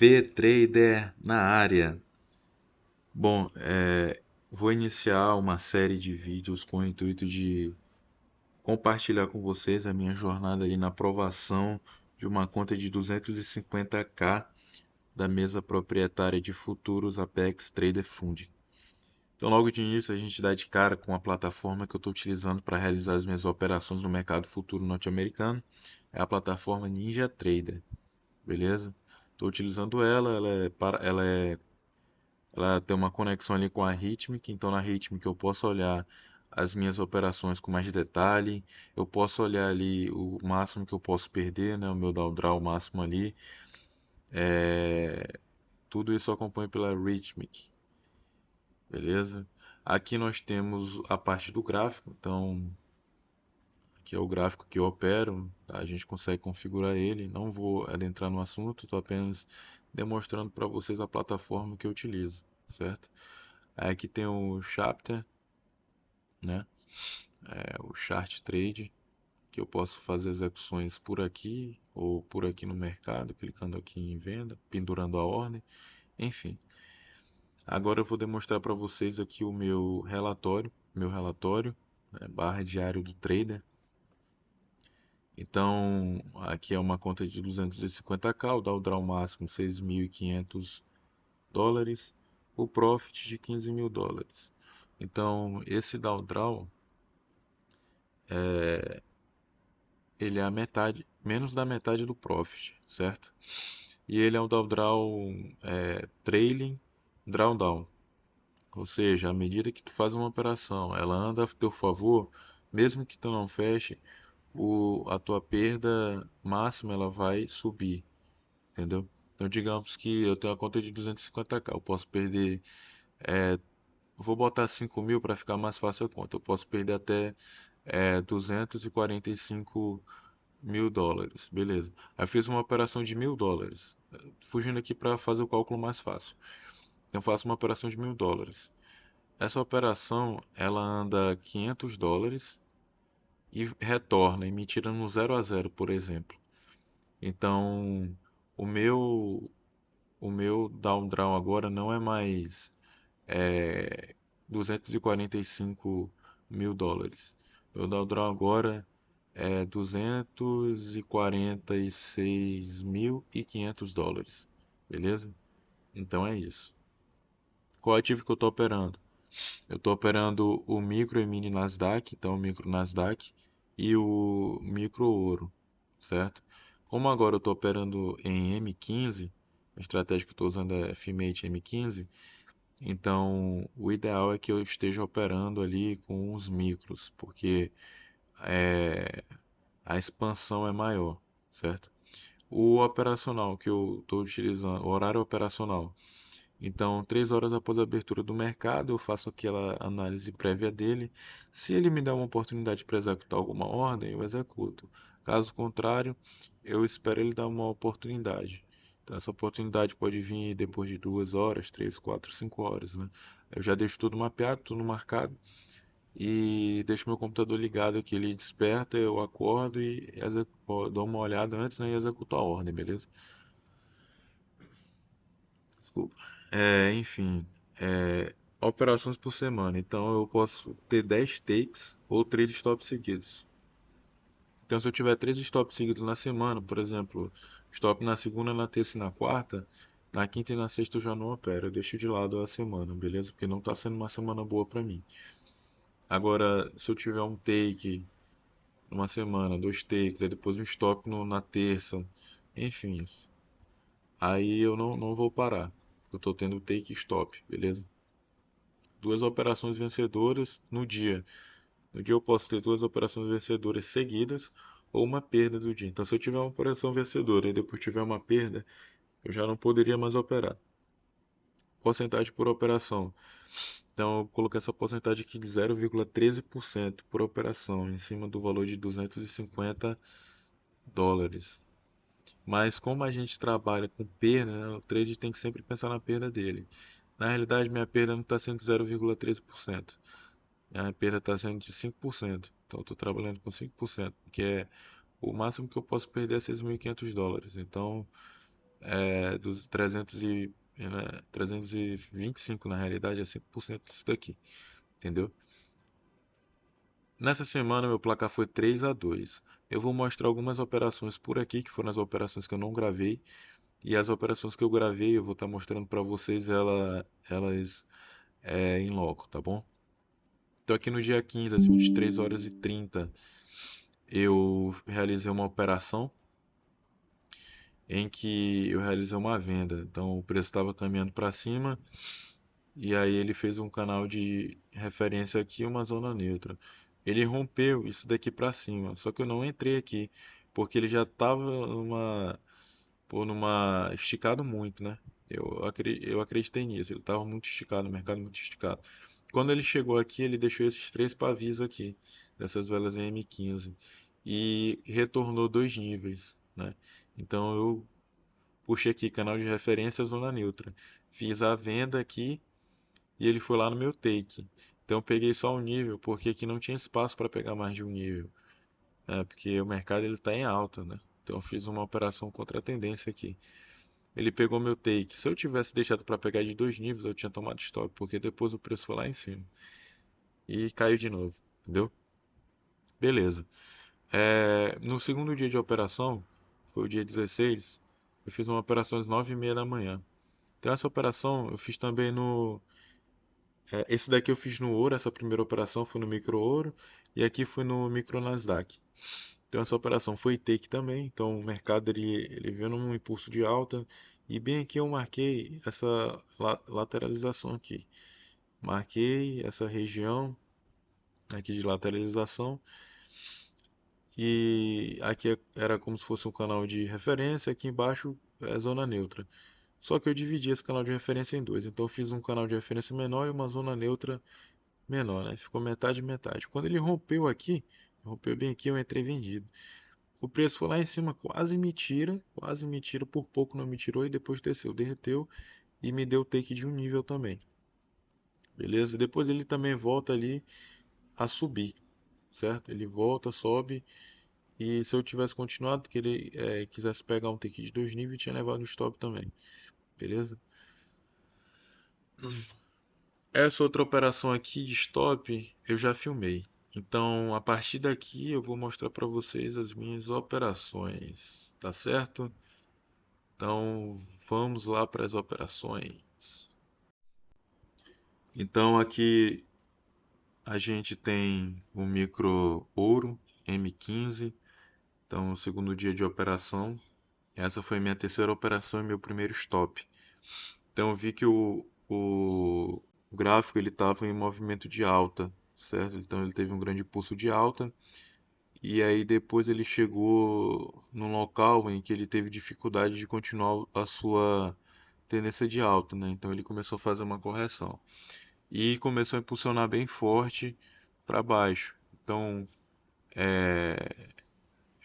V-Trader na área. Bom, vou iniciar uma série de vídeos com o intuito de compartilhar com vocês a minha jornada ali na aprovação de uma conta de 250k da mesa proprietária de futuros Apex Trader Fund. Então, logo de início, a gente dá de cara com a plataforma que eu estou utilizando para realizar as minhas operações no mercado futuro norte-americano. É a plataforma NinjaTrader, beleza? Estou utilizando ela tem uma conexão ali com a Rithmic, então na Rithmic eu posso olhar as minhas operações com mais detalhe, eu posso olhar ali o máximo que eu posso perder, né, o meu drawdown máximo ali, tudo isso eu acompanho pela Rithmic, beleza? Aqui nós temos a parte do gráfico, então aqui é o gráfico que eu opero, tá? A gente consegue configurar ele, não vou adentrar no assunto, estou apenas demonstrando para vocês a plataforma que eu utilizo, certo? Aí aqui tem o Chapter, né? O Chart Trade, que eu posso fazer execuções por aqui ou por aqui no mercado, clicando aqui em venda, pendurando a ordem, enfim. Agora eu vou demonstrar para vocês aqui o meu relatório, né, barra diário do trader. Então, aqui é uma conta de 250k, o drawdown máximo 6.500 dólares, o profit de 15 mil dólares. Então, esse drawdown ele é a metade, menos da metade do profit, certo? E ele é um drawdown trailing drawdown, ou seja, à medida que tu faz uma operação, ela anda a teu favor, mesmo que tu não feche, a tua perda máxima ela vai subir, entendeu? Então digamos que eu tenho uma conta de 250k, eu posso perder, vou botar 5 mil para ficar mais fácil a conta, eu posso perder até 245 mil dólares, beleza. Aí eu fiz uma operação de 1.000 dólares, fugindo aqui para fazer o cálculo mais fácil. Então eu faço uma operação de 1.000 dólares. Essa operação ela anda 500 dólares e retorna e me tira no 0 a 0, por exemplo. Então o meu o meu drawdown agora não é mais 245 mil dólares. Meu drawdown agora é 246.500 dólares, beleza? Então é isso. Qual ativo que eu estou operando? Eu estou operando o micro e mini Nasdaq, então o micro Nasdaq e o micro ouro, certo? Como agora eu estou operando em M15, a estratégia que eu estou usando é FIMATE M15, então o ideal é que eu esteja operando ali com os micros, porque é, a expansão é maior, certo? O operacional que eu estou utilizando, o horário operacional. Então, 3 horas após a abertura do mercado, eu faço aquela análise prévia dele. Se ele me dá uma oportunidade para executar alguma ordem, eu executo. Caso contrário, eu espero ele dar uma oportunidade. Então, essa oportunidade pode vir depois de 2 horas, 3, 4, 5 horas, né? Eu já deixo tudo mapeado, tudo marcado e deixo meu computador ligado aqui. Ele desperta, eu acordo e dou uma olhada antes, né, e executo a ordem, beleza? Desculpa. Enfim, operações por semana. Então eu posso ter 10 takes ou 3 stops seguidos. Então se eu tiver 3 stops seguidos na semana, por exemplo, stop na segunda, na terça e na quarta, na quinta e na sexta eu já não opero. Eu deixo de lado a semana, beleza? Porque não está sendo uma semana boa para mim. Agora, se eu tiver um take numa semana, 2 takes, aí depois um stop na terça, enfim, aí eu não vou parar. Eu estou tendo take e stop, beleza? Duas operações vencedoras no dia. No dia eu posso ter duas operações vencedoras seguidas ou uma perda do dia. Então, se eu tiver uma operação vencedora e depois tiver uma perda, eu já não poderia mais operar. Porcentagem por operação. Então, eu coloquei essa porcentagem aqui de 0,13% por operação, em cima do valor de 250 dólares. Mas como a gente trabalha com perda, né, o trade tem que sempre pensar na perda dele. Na realidade, minha perda não está sendo 0,13%. A perda está sendo de 5%. Então, eu estou trabalhando com 5%, que é o máximo que eu posso perder é 6.500 dólares. Então, dos 325 na realidade, é 5% disso daqui, entendeu? Nessa semana meu placar foi 3-2. Eu vou mostrar algumas operações por aqui, que foram as operações que eu não gravei, e as operações que eu gravei eu vou estar mostrando para vocês elas em loco, tá bom? Então aqui no dia 15, às 23h30, eu realizei uma operação em que eu realizei uma venda. Então o preço estava caminhando para cima e aí ele fez um canal de referência aqui, uma zona neutra. Ele rompeu isso daqui para cima, só que eu não entrei aqui porque ele já estava numa esticado muito, né? Eu acreditei nisso. Ele estava muito esticado, o mercado muito esticado. Quando ele chegou aqui, ele deixou esses três pavis aqui, dessas velas em M15, e retornou dois níveis, né? Então eu puxei aqui canal de referência, zona neutra. Fiz a venda aqui e ele foi lá no meu take. Então eu peguei só um nível, porque aqui não tinha espaço para pegar mais de um nível, né? Porque o mercado ele está em alta, né? Então eu fiz uma operação contra a tendência aqui. Ele pegou meu take. Se eu tivesse deixado para pegar de dois níveis, eu tinha tomado stop, porque depois o preço foi lá em cima e caiu de novo, entendeu? Beleza. No segundo dia de operação, foi o dia 16, eu fiz uma operação às 9h30 da manhã. Então essa operação eu fiz também esse daqui eu fiz no ouro, essa primeira operação foi no micro ouro e aqui foi no micro Nasdaq. Então essa operação foi take também, então o mercado ele veio num impulso de alta e bem aqui eu marquei essa lateralização aqui. Marquei essa região aqui de lateralização e aqui era como se fosse um canal de referência, aqui embaixo é zona neutra. Só que eu dividi esse canal de referência em dois, então eu fiz um canal de referência menor e uma zona neutra menor, né? Ficou metade metade. Quando ele rompeu aqui, rompeu bem aqui, eu entrei vendido. O preço foi lá em cima, quase me tira, por pouco não me tirou e depois desceu, derreteu e me deu take de um nível também. Beleza? Depois ele também volta ali a subir, certo? Ele volta, sobe e se eu tivesse continuado, que ele quisesse pegar um take de dois níveis, tinha levado no stop também. Beleza? Essa outra operação aqui de stop eu já filmei. Então, a partir daqui eu vou mostrar para vocês as minhas operações, tá certo? Então, vamos lá para as operações. Então, aqui a gente tem o micro ouro M15. Então, o segundo dia de operação. Essa foi minha terceira operação e meu primeiro stop. Então, eu vi que o gráfico ele estava em movimento de alta, certo? Então, ele teve um grande impulso de alta. E aí depois ele chegou num local em que ele teve dificuldade de continuar a sua tendência de alta, né? Então ele começou a fazer uma correção e começou a impulsionar bem forte para baixo. Então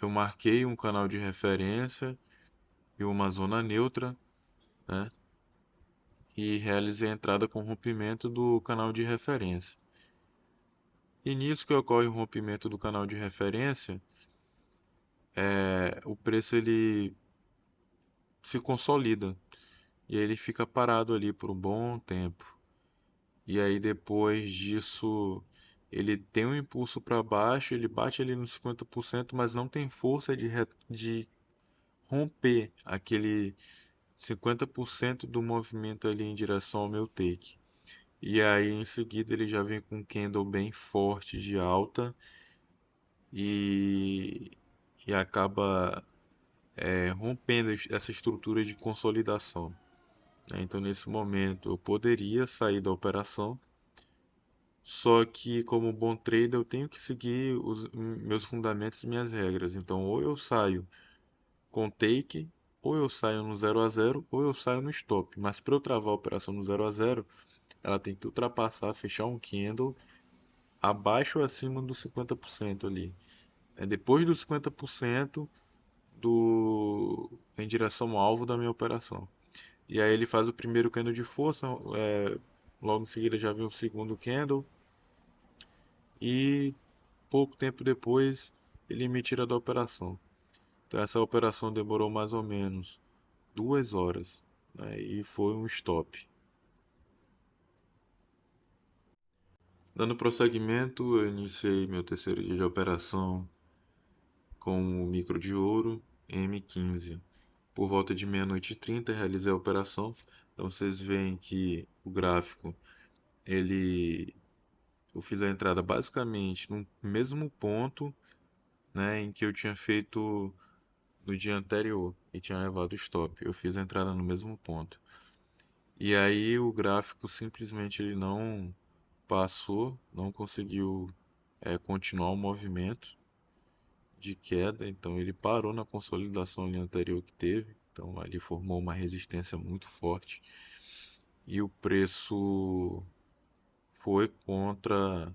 eu marquei um canal de referência e uma zona neutra, né? E realizei a entrada com rompimento do canal de referência. E nisso que ocorre o rompimento do canal de referência, o preço ele se consolida e aí ele fica parado ali por um bom tempo. E aí depois disso ele tem um impulso para baixo, ele bate ali nos 50%, mas não tem força de romper aquele 50% do movimento ali em direção ao meu take. E aí em seguida ele já vem com um candle bem forte de alta e, e acaba rompendo essa estrutura de consolidação, né? Então nesse momento eu poderia sair da operação. Só que, como bom trader, eu tenho que seguir os meus fundamentos e minhas regras. Então, ou eu saio com take, ou eu saio no 0 a 0, ou eu saio no stop. Mas para eu travar a operação no 0 a 0, ela tem que ultrapassar, fechar um candle abaixo ou acima dos 50% ali. Depois dos 50% em direção ao alvo da minha operação. E aí ele faz o primeiro candle de força, logo em seguida já vem o segundo candle. E pouco tempo depois ele me tira da operação. Então essa operação demorou mais ou menos 2 horas, né? E foi um stop. Dando prosseguimento, eu iniciei meu terceiro dia de operação com o micro de ouro M15. Por volta de meia-noite e 30 realizei a operação. Então vocês veem que o gráfico, ele eu fiz a entrada basicamente no mesmo ponto, né, em que eu tinha feito no dia anterior e tinha levado o stop. Eu fiz a entrada no mesmo ponto. E aí o gráfico simplesmente ele não passou, não conseguiu continuar o movimento de queda, então ele parou na consolidação ali anterior que teve, então ali formou uma resistência muito forte e o preço foi contra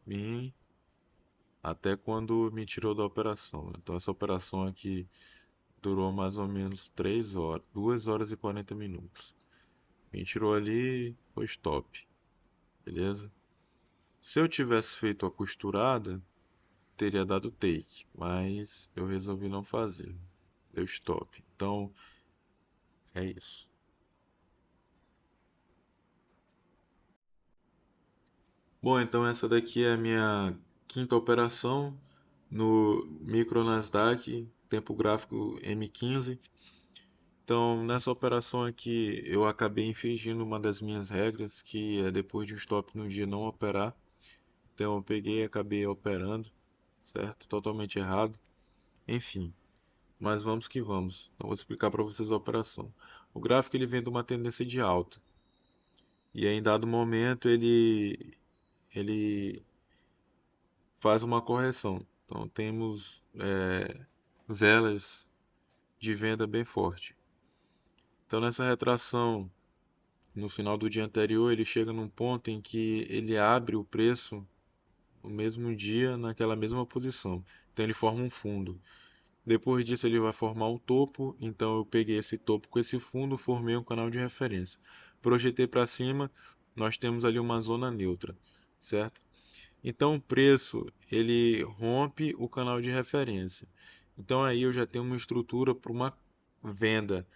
mim até quando me tirou da operação. Então essa operação aqui durou mais ou menos 3 horas, 2 horas e 40 minutos. Me tirou ali, foi stop, beleza? Se eu tivesse feito a costurada, teria dado take, mas eu resolvi não fazer. Deu stop. Então é isso. Bom, então essa daqui é a minha quinta operação no micro Nasdaq, tempo gráfico M15. Então, nessa operação aqui, eu acabei infringindo uma das minhas regras, que é depois de um stop no dia não operar. Então, eu peguei e acabei operando, certo? Totalmente errado. Enfim, mas vamos que vamos. Então, vou explicar para vocês a operação. O gráfico ele vem de uma tendência de alta. E aí, em dado momento, ele faz uma correção. Então temos velas de venda bem forte. Então nessa retração, no final do dia anterior, ele chega num ponto em que ele abre o preço no mesmo dia naquela mesma posição. Então ele forma um fundo. Depois disso ele vai formar o topo, então eu peguei esse topo com esse fundo, formei um canal de referência. Projetei para cima, nós temos ali uma zona neutra, certo? Então o preço ele rompe o canal de referência. Então aí eu já tenho uma estrutura para uma venda,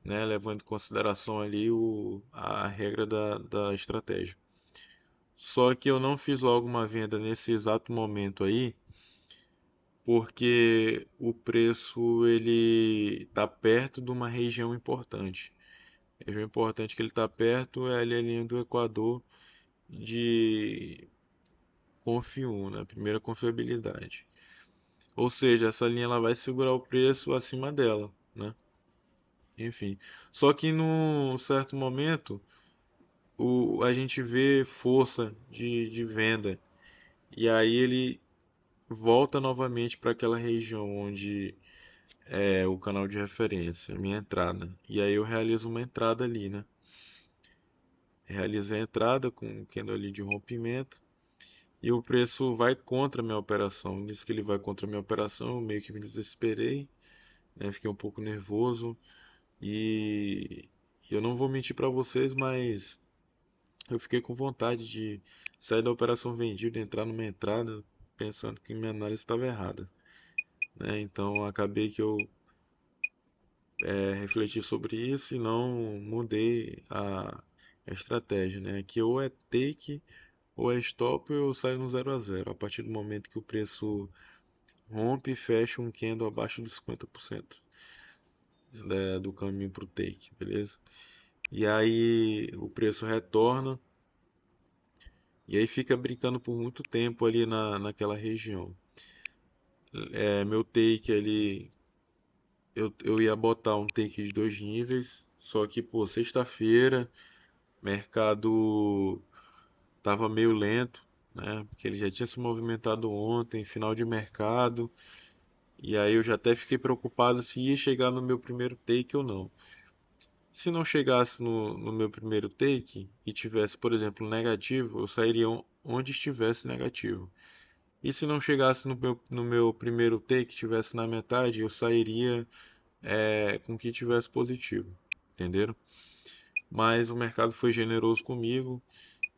né, levando em consideração ali a regra da estratégia. Só que eu não fiz logo uma venda nesse exato momento aí, porque o preço ele está perto de uma região importante. A região importante que ele está perto é ali a linha do Equador de Confi 1, né? Primeira confiabilidade. Ou seja, essa linha ela vai segurar o preço acima dela, né? Enfim. Só que num certo momento a gente vê força de venda e aí ele volta novamente para aquela região onde é o canal de referência, minha entrada. E aí eu realizo uma entrada ali, né? Realizei a entrada com um candle ali de rompimento e o preço vai contra a minha operação. Nisso que ele vai contra a minha operação, eu meio que me desesperei, né? Fiquei um pouco nervoso. E eu não vou mentir para vocês, mas eu fiquei com vontade de sair da operação vendida, entrar numa entrada, pensando que minha análise estava errada, né? Então acabei que eu refleti sobre isso e não mudei a estratégia, né? Que ou é take ou é stop ou eu saio no 0 a 0. A partir do momento que o preço rompe e fecha um candle abaixo dos 50%, né, do caminho para o take, beleza? E aí o preço retorna e aí fica brincando por muito tempo ali naquela região. Meu take ali, eu ia botar um take de 2 níveis, só que pô, sexta-feira, mercado tava meio lento, né? Porque ele já tinha se movimentado ontem, final de mercado, e aí eu já até fiquei preocupado se ia chegar no meu primeiro take ou não. Se não chegasse no meu primeiro take e tivesse, por exemplo, negativo, eu sairia onde estivesse negativo. E se não chegasse no meu primeiro take, tivesse na metade, eu sairia com que tivesse positivo. Entenderam? Mas o mercado foi generoso comigo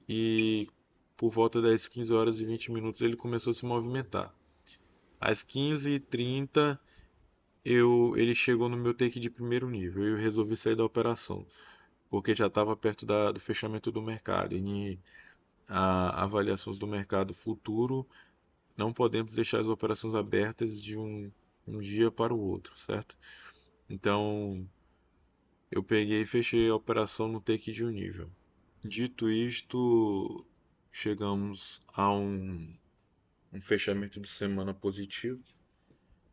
e por volta das 15 horas e 20 minutos ele começou a se movimentar. Às 15h30 ele chegou no meu take de primeiro nível e eu resolvi sair da operação, porque já estava perto do fechamento do mercado. E avaliações do mercado futuro, não podemos deixar as operações abertas de um dia para o outro, certo? Então, eu peguei e fechei a operação no take de um nível. Dito isto, chegamos a um fechamento de semana positivo.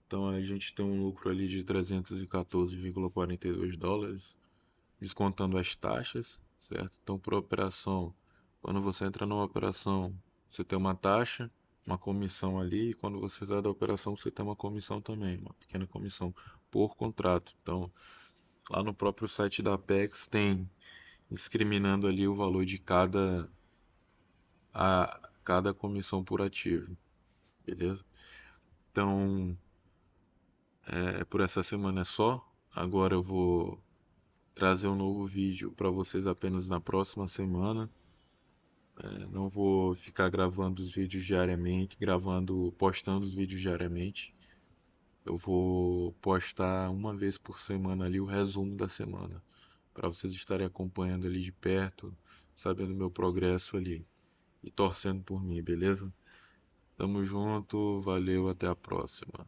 Então a gente tem um lucro ali de 314,42 dólares, descontando as taxas, certo? Então, por operação, quando você entra numa operação, você tem uma taxa, uma comissão ali, e quando você sai da operação, você tem uma comissão também, uma pequena comissão por contrato. Então, lá no próprio site da Apex tem discriminando ali o valor de cada comissão por ativo, beleza? Então, por essa semana é só. Agora eu vou trazer um novo vídeo para vocês apenas na próxima semana. Não vou ficar gravando os vídeos diariamente, postando os vídeos diariamente. Eu vou postar uma vez por semana ali o resumo da semana, para vocês estarem acompanhando ali de perto, sabendo meu progresso ali e torcendo por mim, beleza? Tamo junto, valeu, até a próxima.